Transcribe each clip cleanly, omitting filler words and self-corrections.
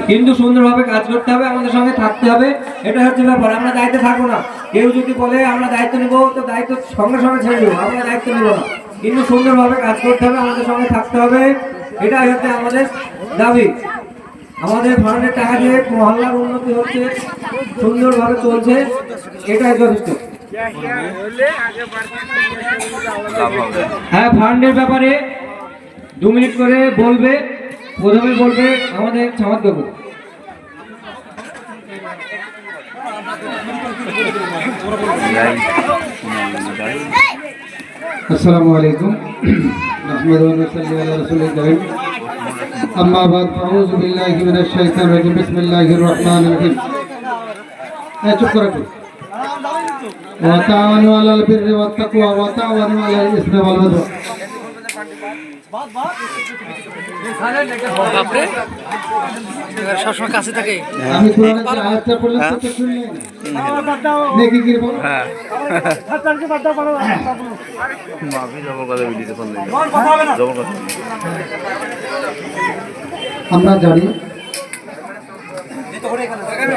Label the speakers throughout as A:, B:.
A: কিন্তু সুন্দরভাবে কাজ করতে হবে, আমাদের সঙ্গে থাকতে হবে, এটা হচ্ছে ব্যাপার। আমরা দায়িত্বে থাকবো না। কেউ যদি বলে আমরা দায়িত্ব নেব, তো দায়িত্ব সঙ্গে সঙ্গে ছেড়ে দেবো, আমরা দায়িত্ব নেব না। কিন্তু সুন্দরভাবে কাজ করতে হবে, আমাদের সঙ্গে থাকতে হবে, এটাই হচ্ছে আমাদের দাবি। আমাদের ফান্ডের টাকা দিয়ে মহল্লার উন্নতি হচ্ছে, সুন্দরভাবে চলছে, এটাই যথেষ্ট। হ্যাঁ, ফান্ডের ব্যাপারে 2 মিনিট করে বলবে। প্রথমে বলবে আমাদের ছামাদ বাবু।
B: अस्सलामु अलैकुम नहमदुहु व नसल्ली अला रसूलिल करीम अम्मा बाद अऊज़ु बिल्लाहि मिनश शैतानिर रजीम बिस्मिल्लाहिर रहमानिर रहीम। चुप करो। व ताअवनु अलल बिर्रि वत तक़वा व ताअवनु अलल इस्मि वल उद्वान।
C: সবসময় কাছে থাকে।
B: আমি কোরআনের যে আয়াতটা পড়লাম সেটা শুনলে নেকি কি বল? হ্যাঁ, মাফি জবর কথা ভিডিওতে ফোন দিই, জবর কথা। আমরা জানি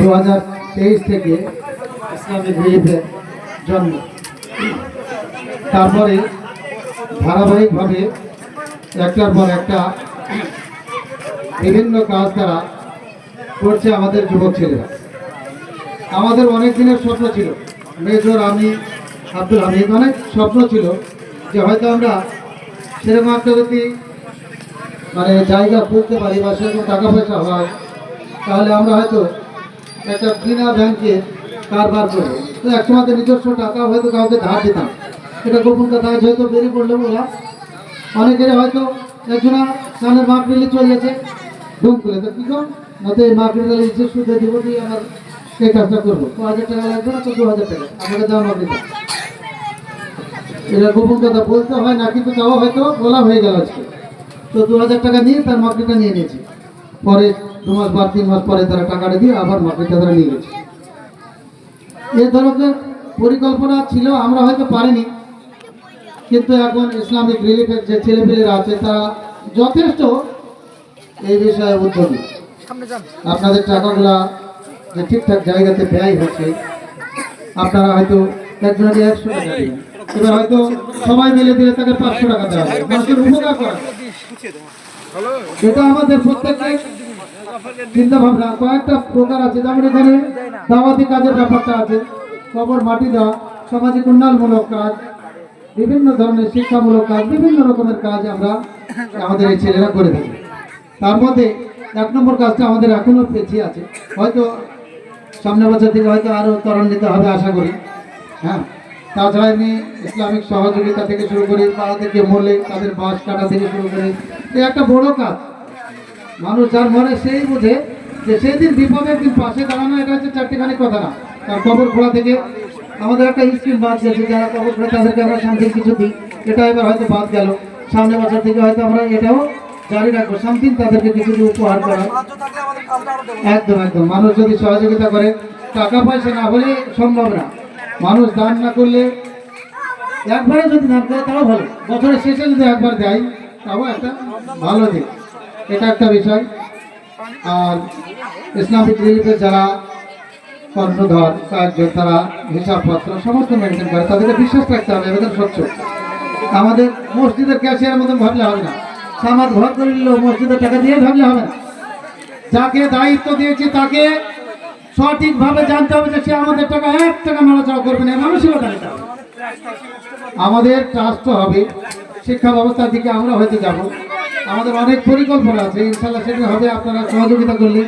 B: 2023 থেকে ইসলামিক রিলিফের জন্ম, তারপরে ধারাবাহিকভাবে একটার পর একটা বিভিন্ন কাজ তারা করছে আমাদের যুবক ছেলেরা। আমাদের অনেক দিনের স্বপ্ন ছিল, মেজর আমি আব্দুল হামিদ, অনেক স্বপ্ন ছিল যে হয়তো আমরা সেরকম একটা যদি জায়গা খুলতে পারি বা সেরকম টাকা পয়সা হয়, তাহলে আমরা হয়তো একটা বিনা ব্যাংকে কারবার করবো। তো একসময় নিজস্ব টাকা হয়তো কাউকে ধার দিতাম, এটা গোপন কথা হয়তো বেরিয়ে পড়লো বলা। অনেকের হয়তো একজনা কানের মাহফিলে চলে গেছে ডুম করে, তো কী কর নয়তো এই মাহফিলে ইচ্ছে সুদে দিব দিয়ে আমার এই কাজটা করবো, 1000 টাকা লাগবে না তো 2000 টাকা আমাকে দেওয়া মাফ দিতাম। এটা গোপন কথা বলতে হয় না, কিন্তু তাও হয়তো বলা হয়ে গেল আজকে। তো 2000 টাকা নিয়ে তার মাফিটা নিয়ে নিয়েছি, পরে 2 মাস বা 3 মাস পরে তারা টাকাটা দিয়ে আবার মাফিটা তারা নিয়ে গেছে। এই ধরনের পরিকল্পনা ছিল, আমরা হয়তো পারিনি, কিন্তু এখন ইসলামিক রিলিফের যে ছেলেপেলেরা আছে তারা যথেষ্ট এই বিষয়ে উদ্যোগী। আপনাদের টাকাগুলা যে ঠিকঠাক জায়গাতে ব্যয় হচ্ছে, আপনারা হয়তো একজনকে 100 টাকা দিবেন, এবার হয়তো সবাই মিলে দিলে তাকে 500 টাকা দেওয়া হবে, মানুষের উপকার করা। এটা আমাদের প্রত্যেকের চিন্তা ভাবনা। কয়েকটা প্রকার আছে, যেমন এখানে দাওয়াতি কাজের ব্যাপারটা আছে, কবর মাটি দেওয়া, সামাজিক উন্নয়নমূলক কাজ, বিভিন্ন ধরনের শিক্ষামূলক কাজ, বিভিন্ন রকমের কাজ আমরা আমাদের এই ছেলেরা করে থাকি। তার মধ্যে 1 নম্বর কাজটা আমাদের এখনও পেছিয়ে আছে, হয়তো সামনের বছর থেকে হয়তো আরও ত্বরান্বিত হবে আশা করি। হ্যাঁ, তাছাড়া এমনি ইসলামিক সহযোগিতা থেকে শুরু করি, পাড়া থেকে মরলে তাদের বাঁশ কাটা থেকে শুরু করে, এই একটা বড় কাজ। মানুষ যার মনে সেই বোঝে যে সেদিন বিপদে একদিন পাশে দাঁড়ানো, এটা হচ্ছে চারটিখানি কথা না। তার কবর খোলা থেকে আমাদের একটা স্কিম বাদ গেছে, যারা কবর খোলা তাদেরকে আমরা শান্তির কিছু দিই, এটা এবার হয়তো বাদ গেল। সামনের বছর থেকে হয়তো আমরা এটাও জারি রাখবো, শান্তির তাদেরকে কিছু উপহার করা। একদম একদম, মানুষ যদি সহযোগিতা করে, টাকা পয়সা না হলে সম্ভব না। মানুষ দান না করলে, একবারে যদি দান করে তাও ভালো, বছরের শেষে যদি একবার দেয় তাও একটা ভালো দিক, এটা একটা বিষয়। আর ইসলামিক রিলিফের যারা কর্ণধর কার্য, তারা হিসাবপত্র সমস্ত মেনটেন করে, তাদেরকে বিশ্বাস রাখতে হবে, এদের স্বচ্ছ। আমাদের মসজিদের ক্যাশিয়ার মতন ভাবলে হবে না, সামাদ ঘর করে নিলেও মসজিদের টাকা দিয়ে ভাবলে হবে না। যাকে দায়িত্ব দিয়েছি তাকে সঠিকভাবে জানতে হবে যে সে আমাদের টাকা 1 টাকা নড়াচড়া করবে না, মানসিকতা নিতে হবে। আমাদের ট্রাস্ট হবে, শিক্ষা ব্যবস্থার দিকে আমরা হয়তো যাব, আমাদের অনেক পরিকল্পনা আছে, ইনশাল্লাহ সেটা হবে। আপনারা সহযোগিতা করলে,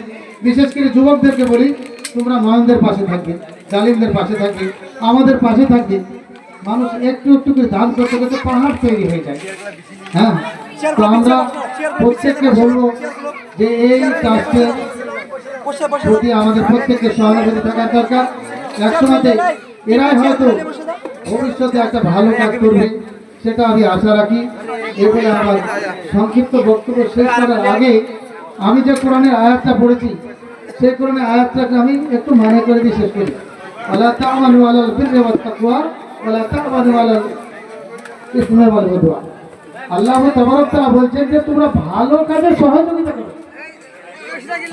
B: বিশেষ করে যুবকদেরকে বলি, তোমরা নয়নদের পাশে থাকবে, জালিমদের পাশে থাকবে, আমাদের পাশে থাকবে। মানুষ একটু একটু করে দান করতে করতে পাহাড় তৈরি হয়ে যায়। হ্যাঁ, তো আমরা প্রত্যেককে বলবো যে এই ট্রাস্টের প্রতি আমাদের প্রত্যেকের সহানুভূতি থাকার দরকার। একসময়তে এরাই হয়তো ভবিষ্যতে একটা ভালো কাজ করবে, সেটা আমি আশা রাখি। এরপরে আমার সংক্ষিপ্ত বক্তব্য শেষ করার আগে আমি যে কোরআনের আয়াতটা পড়েছি, সেই কোরআনের আয়াতটাকে আমি একটু মানে করে দিয়ে শেষ করি। ওয়ালা তা'আওয়ানু আলাল বিররি ওয়াত তাকওয়া ওয়ালা তা'আওয়ানু আলাল ইসমি ওয়াল উদওয়ান। আল্লাহ তাবারক তাআলা বলছেন যে তোমরা ভালো কাজে সহযোগিতা করো,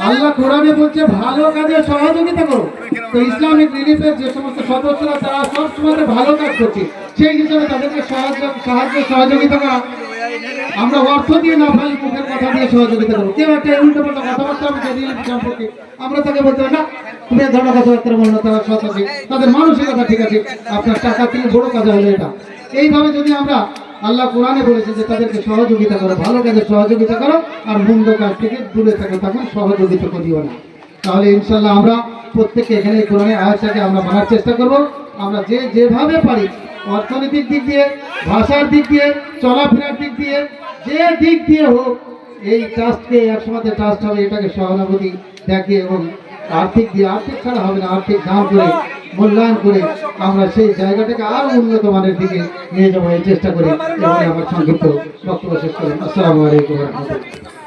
B: আল্লাহ কোরআনে বলছে ভালো কাজে সহযোগিতা করো। তো ইসলামিক রিলিফের যে সমস্ত সদস্যরা তারা সব সময় ভালো কাজ করছে, সেই হিসাবে তাদেরকে সাহায্য সহযোগিতা করা। আমরা অর্থ দিয়ে না ভাই মুখের কথা দিয়ে সহযোগিতা করবো। কেউ একটা উল্টো পাল্টা কথাবার্তা বলছে রিলিফ সম্পর্কে, আমরা তাকে বলতে পারি না তুমি ধরো কথাবার্তা বললো, তারা সৎ আছে, তাদের মানসিকতা ঠিক আছে, আপনার টাকা থেকে বড় কাজ হলো এটা। এইভাবে যদি আমরা, আল্লাহ কোরআনে বলেছে যে তাদেরকে সহযোগিতা করো, ভালো কাজে সহযোগিতা করো, আর মন্দ কাজ থেকে দূরে থাকো, তখন সহযোগিতা করিও না। তাহলে ইনশাল্লাহ আমরা প্রত্যেকে এখানে এই কোরআনের আয়াতটাকে আমরা মানার চেষ্টা করব। আমরা যেভাবে পারি, অর্থনৈতিক দিক দিয়ে, ভাষার দিক দিয়ে, চলাফেরার দিক দিয়ে, যে দিক দিয়ে হোক, এই ট্রাস্টকে একসময় ট্রাস্ট হবে, এটাকে সহানুভূতি দেখে এবং আর্থিক দিয়ে, আর্থিক ছাড়া হবে না, আর্থিক দান করে মূল্যায়ন করে আমরা সেই জায়গাটাকে আরো উন্নত মানের দিকে নিয়ে যাবো এই চেষ্টা করি। এবং আমার সংক্ষিপ্ত বক্তব্য শেষ করি। আসসালামু আলাইকুম ওয়া রাহমাতুল্লাহ।